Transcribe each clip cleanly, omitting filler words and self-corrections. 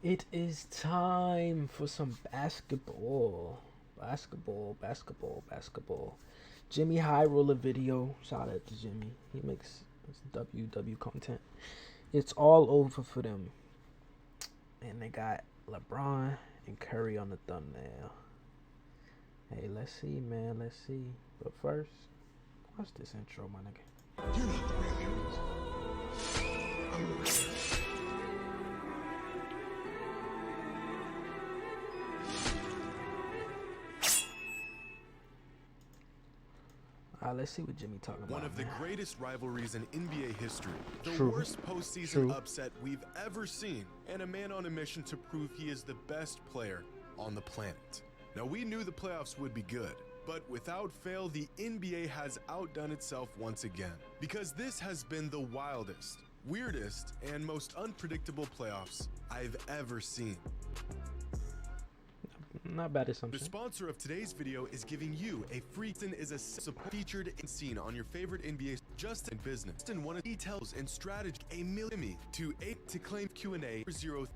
It is time for some basketball. Basketball. Jimmy High Roller video. Shout out to Jimmy. He makes WW content. It's all over for them. And they got LeBron and Curry on the thumbnail. Hey, let's see, man. Let's see. But first, watch this intro, my nigga. You're not the real heroes. I'm the real hero. Let's see what Jimmy talking about. One of the greatest rivalries in NBA history. The True. worst postseason upset we've ever seen. And a man on a mission to prove he is the best player on the planet. Now, we knew the playoffs would be good. But without fail, the NBA has outdone itself once again. Because this has been the wildest, weirdest, and most unpredictable playoffs I've ever seen. Not bad assumption. The sponsor of today's video is giving you a free featured and seen on your favorite NBA just in business. And one of the details and strategy a million to 8 to claim Q&A 0.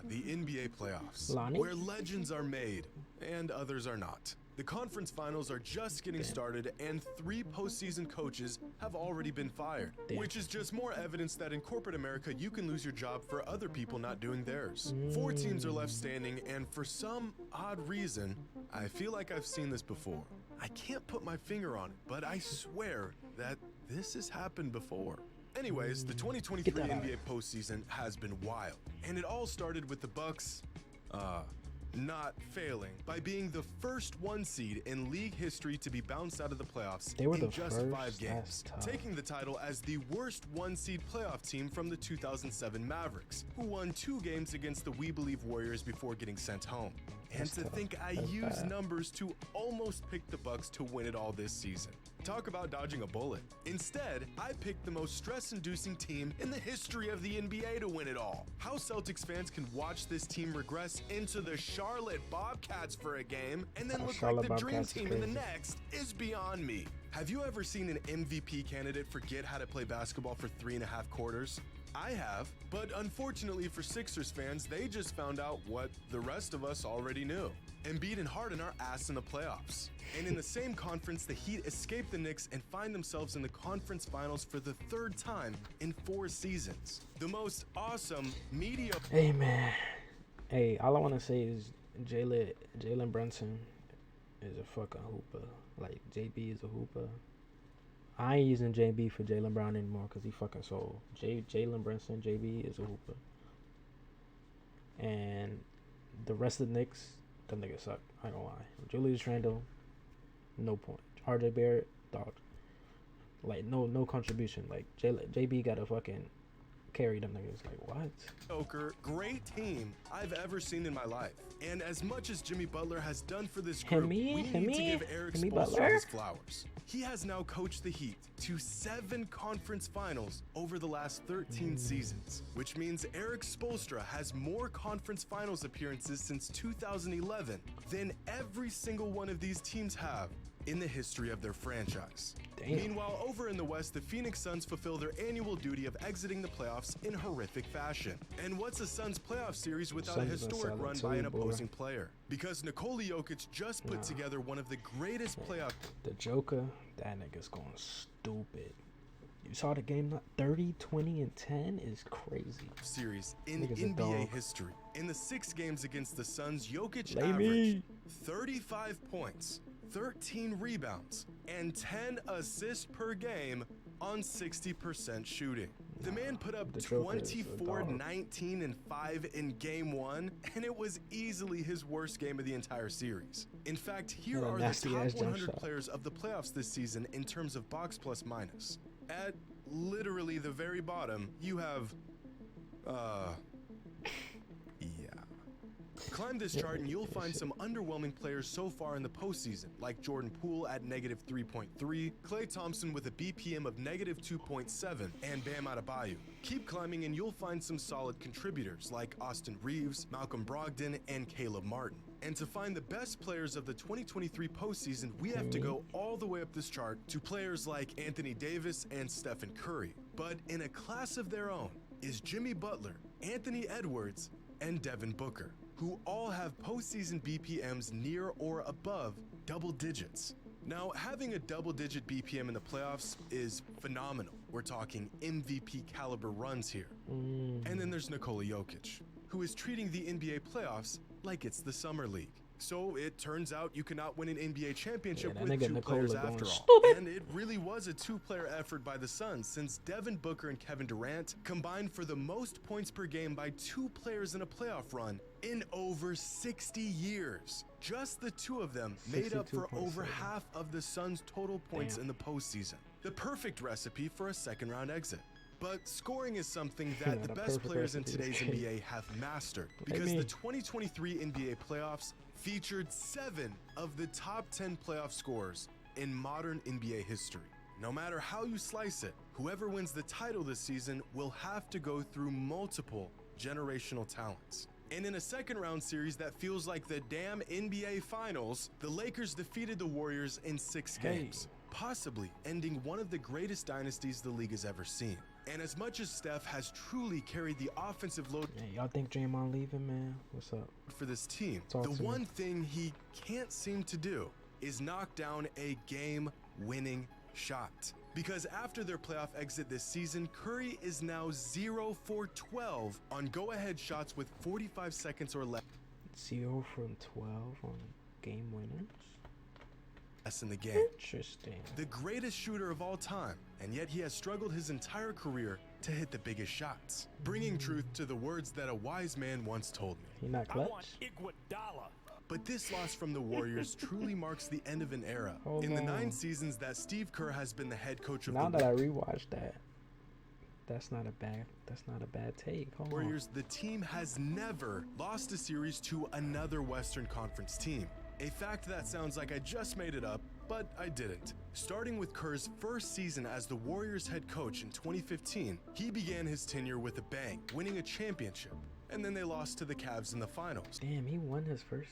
The NBA playoffs, Lonnie? where legends are made and others are not. The conference finals are just getting started, and 3 postseason coaches have already been fired, which is just more evidence that in corporate America, you can lose your job for other people not doing theirs. 4 teams are left standing, and for some odd reason, I feel like I've seen this before. I can't put my finger on it, but I swear that this has happened before. Anyways, the 2023 NBA postseason has been wild, and it all started with the Bucks, not failing by being the first 1 seed in league history to be bounced out of the playoffs in just 5 games, taking the title as the worst 1 seed playoff team from the 2007 Mavericks, who won 2 games against the We Believe Warriors before getting sent home. And to think I used numbers to almost pick the Bucks to win it all this season. Talk about dodging a bullet. Instead, I picked the most stress-inducing team in the history of the NBA to win it all. How Celtics fans can watch this team regress into the Charlotte Bobcats for a game and then look like the dream team in the next is beyond me. Have you ever seen an MVP candidate forget how to play basketball for 3.5 quarters? I have, but unfortunately for Sixers fans, they just found out what the rest of us already knew. Embiid and Harden are ass in the playoffs. And in the same conference, the Heat escape the Knicks and find themselves in the conference finals for the 3rd time in 4 seasons. The most awesome, mediocre... Hey, man. Hey, all I want to say is Jalen Brunson is a fucking hooper. Like, JB is a hooper. I ain't using JB for Jaylen Brown anymore because he fucking sold. Jalen Brunson, JB is a hooper. And the rest of the Knicks, them niggas suck. I ain't gonna lie. Julius Randle, no point. RJ Barrett, dog. Like, no contribution. Like, JB got to fucking carry them niggas. Like, what? Great team I've ever seen in my life. And as much as Jimmy Butler has done for this group, we need to give Eric Spoelstra his flowers. He has now coached the Heat to 7 conference finals over the last 13 seasons, which means Eric Spoelstra has more conference finals appearances since 2011 than every single one of these teams have in the history of their franchise. Damn. Meanwhile, over in the West, the Phoenix Suns fulfill their annual duty of exiting the playoffs in horrific fashion. And what's a Suns playoff series without a historic run by an opposing player? Because Nikola Jokic just put together one of the greatest playoff... The Joker, that nigga's going stupid. You saw the game, 30, 20, and 10 is crazy. Series in NBA history. In the 6 games against the Suns, Jokic averaged 35 points, 13 rebounds, and 10 assists per game on 60% shooting. The man put up 24, 19, and 5 in game 1, and it was easily his worst game of the entire series. In fact, here are the top 100 players of the playoffs this season in terms of box plus minus. At literally the very bottom, you have, Climb this chart and you'll find some underwhelming players so far in the postseason, like Jordan Poole at -3.3, Klay Thompson with a BPM of -2.7, and Bam Adebayo. Keep climbing and you'll find some solid contributors like Austin Reeves, Malcolm Brogdon, and Caleb Martin. And to find the best players of the 2023 postseason, we have to go all the way up this chart to players like Anthony Davis and Stephen Curry, but in a class of their own. is Jimmy Butler, Anthony Edwards, and Devin Booker, who all have postseason BPMs near or above double digits. Now, having a double-digit BPM in the playoffs is phenomenal. We're talking MVP caliber runs here. And then there's Nikola Jokic, who is treating the NBA playoffs like it's the Summer League. So it turns out you cannot win an NBA championship with two players after all. And it really was a two-player effort by the Suns, since Devin Booker and Kevin Durant combined for the most points per game by two players in a playoff run in over 60 years. Just the two of them made up for over half of the Suns' total points in the postseason. The perfect recipe for a second-round exit. But scoring is something that the best players in today's NBA have mastered, because the 2023 NBA playoffs featured 7 of the top 10 playoff scorers in modern NBA history. No matter how you slice it, whoever wins the title this season will have to go through multiple generational talents. And in a second-round series that feels like the damn NBA Finals, the Lakers defeated the Warriors in 6 games, possibly ending one of the greatest dynasties the league has ever seen. And as much as Steph has truly carried the offensive load, y'all think Draymond leaving, man? What's up? For this team, the one thing he can't seem to do is knock down a game-winning shot. Because after their playoff exit this season, Curry is now 0 for 12 on go-ahead shots with 45 seconds or less. 0 from 12 on game winners? In the game. Interesting. The greatest shooter of all time, and yet he has struggled his entire career to hit the biggest shots, bringing truth to the words that a wise man once told me. He not clutch? I want Iguodala. But this loss from the Warriors truly marks the end of an era. In the 9 seasons that Steve Kerr has been the head coach of now the that I rewatched that, that's not a bad take. Warriors, the team has never lost a series to another Western Conference team. A fact that sounds like I just made it up, but I didn't. Starting with Kerr's first season as the Warriors head coach in 2015, he began his tenure with a bang, winning a championship, and then they lost to the Cavs in the finals. Damn, he won his first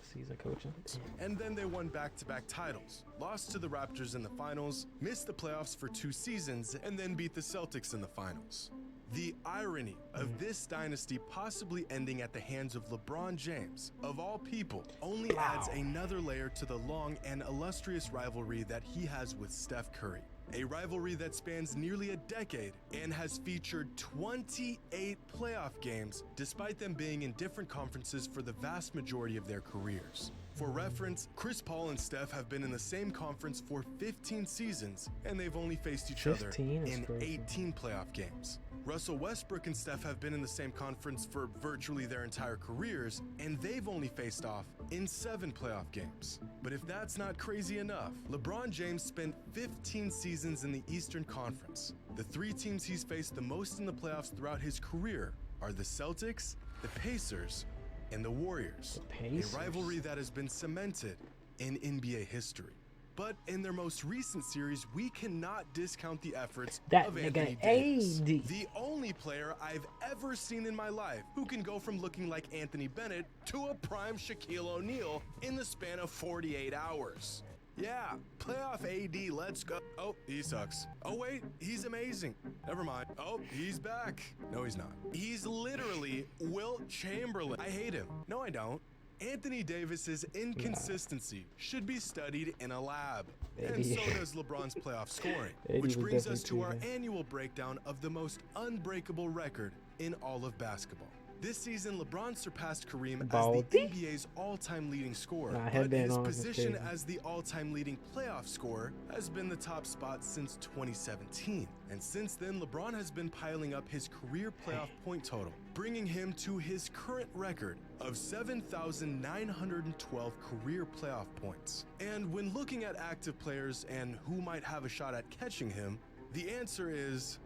season coaching. And then they won back-to-back titles, lost to the Raptors in the finals, missed the playoffs for 2 seasons, and then beat the Celtics in the finals. The irony of this dynasty possibly ending at the hands of LeBron James, of all people, only adds another layer to the long and illustrious rivalry that he has with Steph Curry. A rivalry that spans nearly a decade and has featured 28 playoff games, despite them being in different conferences for the vast majority of their careers. For reference, Chris Paul and Steph have been in the same conference for 15 seasons, and they've only faced each other in 18 playoff games. Russell Westbrook and Steph have been in the same conference for virtually their entire careers, and they've only faced off in 7 playoff games. But if that's not crazy enough, LeBron James spent 15 seasons in the Eastern Conference. The 3 teams he's faced the most in the playoffs throughout his career are the Celtics, the Pacers, and the Warriors. A rivalry that has been cemented in NBA history. But in their most recent series, we cannot discount the efforts of Anthony Davis, the only player I've ever seen in my life who can go from looking like Anthony Bennett to a prime Shaquille O'Neal in the span of 48 hours. Yeah, playoff AD, let's go. Oh, he sucks. Oh wait, he's amazing. Never mind. Oh, he's back. No, he's not. He's literally Wilt Chamberlain. I hate him. No, I don't. Anthony Davis's inconsistency should be studied in a lab, and so does LeBron's playoff scoring, which brings us to our annual breakdown of the most unbreakable record in all of basketball. This season, LeBron surpassed Kareem as the NBA's all-time leading scorer, but his position as the all-time leading playoff scorer has been the top spot since 2017. And since then, LeBron has been piling up his career playoff point total, bringing him to his current record of 7,912 career playoff points. And when looking at active players and who might have a shot at catching him, the answer is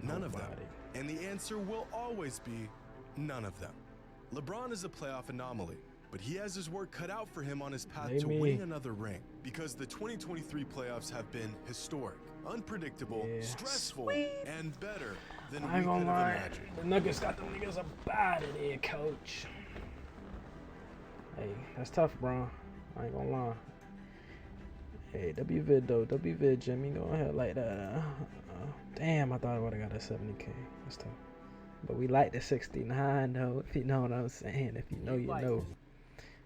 none of them. And the answer will always be none of them. LeBron is a playoff anomaly, but he has his work cut out for him on his path to winning another ring, because the 2023 playoffs have been historic, unpredictable, stressful, and better than we could have imagined. The Nuggets got them niggas up out of there, coach. Hey, that's tough, bro. I ain't gonna lie. Hey, WVid though. WVid, Jimmy. Go ahead like that. Damn, I thought I would have got a 70K. That's tough. But we like the 69 though, if you know what I'm saying. If you know, you know.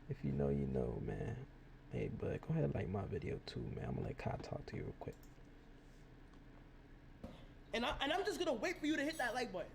If you know, you know, man. Hey, bud, go ahead and like my video too, man. I'm gonna let Kai talk to you real quick. And I'm just gonna wait for you to hit that like button.